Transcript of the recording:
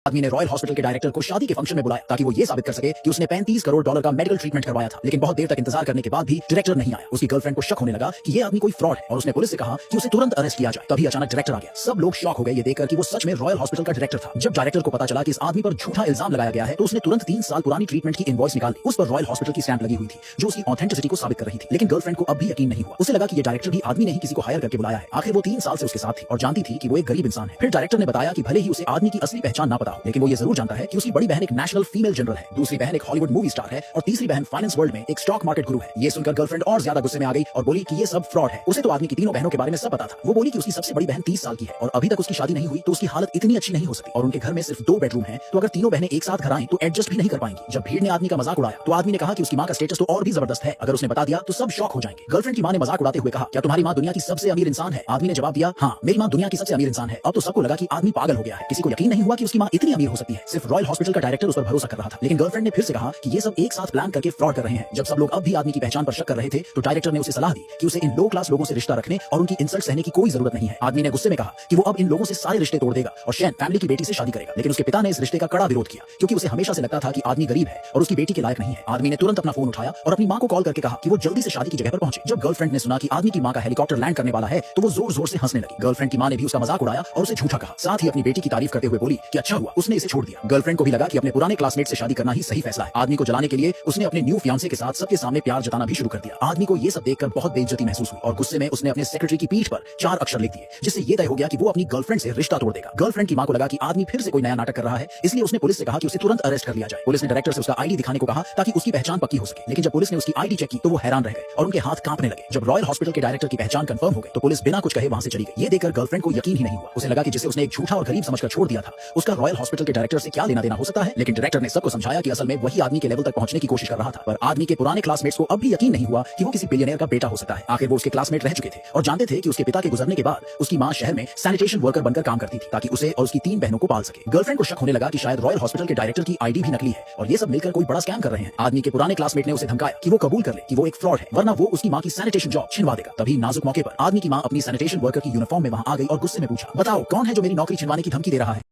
आदमी ने royal hospital के डायरेक्टर को शादी के फंक्शन में बुलाया ताकि वो ये साबित कर सके कि उसने $35 करोड़ का मेडिकल ट्रीटमेंट करवाया था। लेकिन बहुत देर तक इंतजार करने के बाद भी डायरेक्टर नहीं आया। उसकी गर्लफ्रेंड को शक होने लगा कि ये आदमी कोई फ्रॉड है और उसने पुलिस से कहा कि उसे तुरंत अरेस्ट किया जाए। तभी अचानक डायरेक्टर आ गया। सब लोग शॉक हो गए ये देखकर कि वो सच में रॉयल हॉस्पिटल का डायरेक्टर था। जब डायरेक्टर को पता चला कि इस आदमी पर झूठा इल्जाम लगाया गया है तो उसने तुरंत 3 साल पुरानी ट्रीटमेंट की इनवॉइस निकाल ली। उस पर रॉयल हॉस्पिटल की स्टैंप लगी हुई थी जो उसकी ऑथेंटिसिटी को साबित कर रही थी। लेकिन गर्लफ्रेंड को अब भी यकीन नहीं हुआ। उसे लगा कि ये डायरेक्टर भी आदमी ने ही किसी को हायर करके बुलाया है। आखिर वो 3 साल से उसके साथ थी और जानती थी कि वो एक गरीब इंसान है। फिर डायरेक्टर ने बताया कि भले ही उसे आदमी की असली पहचान ना पता हो, लेकिन वो ये जरूर जानता है कि उसकी बड़ी बहन एक नेशनल फीमेल जनरल है, दूसरी बहन एक हॉलीवुड मूवी स्टार है और तीसरी बहन फाइनेंस वर्ल्ड में एक स्टॉक मार्केट गुरु है। ये सुनकर गर्लफ्रेंड और ज्यादा गुस्से में आ गई और बोली कि ये सब फ्रॉड है। उसे तो आदमी की तीनों बहनों के बारे में सब पता था। वो बोली कि उसकी सबसे बड़ी बहन 30 साल की है और अभी तक उसकी शादी नहीं हुई तो उसकी हालत इतनी अच्छी नहीं हो सकती और उनके घर में सिर्फ 2 बेडरूम है, तो अगर तीनों बहनें एक साथ घर आएं तो एडजस्ट भी नहीं कर पाएंगी। जब भीड़ ने आदमी का मजाक उड़ाया तो आदमी ने कहा कि उसकी मां का स्टेटस तो और भी जबरदस्त है, अगर उसने बता दिया तो सब शॉक हो जाएंगे। गर्लफ्रेंड की मां ने मजाक उड़ाते हुए कहा, क्या तुम्हारी मां दुनिया की सबसे अमीर इंसान है? आदमी ने जवाब दिया, हाँ मेरी मां दुनिया की सबसे अमीर इंसान है। अब तो सबको लगा कि आदमी पागल हो गया है। किसी को यकीन नहीं हुआ कि उसकी मां इतनी अमीर हो सकती है। सिर्फ रॉयल हॉस्पिटल का डायरेक्टर उस पर भरोसा कर रहा था। लेकिन गर्लफ्रेंड ने फिर से कहा कि ये सब एक साथ प्लान करके फ्रॉड कर रहे हैं। जब सब लोग अब भी आदमी की पहचान पर शक कर रहे थे तो डायरेक्टर ने उसे सलाह दी कि उसे इन लो क्लास लोगों से रिश्ता रखने और उनकी इंसल्ट सहने की कोई जरूरत नहीं है। आदमी ने गुस्से में कहा कि वो अब इन लोगों से सारे रिश्ते तोड़ देगा और शैन फैमिली की बेटी से शादी करेगा। लेकिन उसके पिता ने इस रिश्ते का कड़ा विरोध किया क्योंकि उसे हमेशा से लगता था कि आदमी गरीब है और उसकी बेटी के लायक नहीं है। आदमी ने तुरंत अपना फोन उठाया और अपनी मां को कॉल करके कहा कि वो जल्दी से शादी की जगह पर पहुंचे। जब गर्लफ्रेंड ने सुना कि आदमी की मां का हेलीकॉप्टर लैंड करने वाला है तो वो जोर जोर से हंसने लगी। गर्लफ्रेंड की मां ने भी उसका मजाक उड़ाया और उसे झूठा कहा। साथ ही अपनी बेटी की तारीफ करते हुए बोली कि अच्छा हुआ उसने इसे छोड़ दिया। गर्लफ्रेंड को भी लगा कि अपने पुराने क्लासमेट से शादी करना ही सही फैसला है। आदमी को जलाने के लिए उसने अपने न्यू फियांसे के साथ सबके सामने प्यार जताना भी शुरू कर दिया। आदमी को ये सब देखकर बहुत बेइज्जती महसूस हुई और गुस्से में उसने अपने सेक्रेटरी की पीठ पर 4 अक्षर लिख दिए जिससे ये तय हो गया कि वो अपनी गर्लफ्रेंड से रिश्ता तोड़ देगा। गर्लफ्रेंड की मां को लगा कि आदमी फिर से कोई नया नाटक कर रहा है, इसलिए उसने पुलिस से कहा कि उसे तुरंत अरेस्ट कर लिया जाए। पुलिस ने डायरेक्टर से उसका आईडी दिखाने को कहा ताकि उसकी पहचान पक्की हो सके। लेकिन जब पुलिस ने उसकी आईडी चेक की तो वो हैरान रह गए और उनके हाथ कांपने लगे। जब रॉयल हॉस्पिटल के डायरेक्टर की पहचान कंफर्म हो गई तो पुलिस बिना कुछ कहे वहां से चली गई। ये देखकर गर्लफ्रेंड को यकीन ही नहीं हुआ। उसे लगा कि जिसे उसने एक झूठा और गरीब समझकर छोड़ दिया था उसका रॉयल हॉस्पिटल के डायरेक्टर से क्या लेना देना हो सकता है। लेकिन डायरेक्टर ने सबको समझाया कि असल में वही आदमी के लेवल तक पहुंचने की कोशिश कर रहा था। पर आदमी के पुराने क्लासमेट्स को अब भी यकीन नहीं हुआ कि वो किसी बिलियनियर का बेटा हो सकता है। आखिर वो उसके क्लासमेट रह चुके थे और जानते थे कि उसके पिता के गुजरने के बाद उसकी मां शहर में सैनिटेशन वर्कर बनकर काम करती थी ताकि उसे और उसकी 3 बहनों को पाल सके। गर्लफ्रेंड को शक होने लगा कि शायद रॉयल हॉस्पिटल के डायरेक्टर की आईडी भी नकली है और ये सब मिलकर कोई बड़ा स्कैम कर रहे हैं। आदमी के पुराने क्लासमेट ने उसे धमकाया कि वो कबूल कर ले कि वो एक फ्रॉड है वरना वो उसकी मां की सैनिटेशन जॉब छिनवा देगा। तभी नाजुक मौके पर आदमी की मां अपनी सैनिटेशन वर्कर की यूनिफॉर्म में वहां आ गई और गुस्से में पूछा, बताओ कौन है जो मेरी नौकरी छिनवाने की धमकी दे रहा है?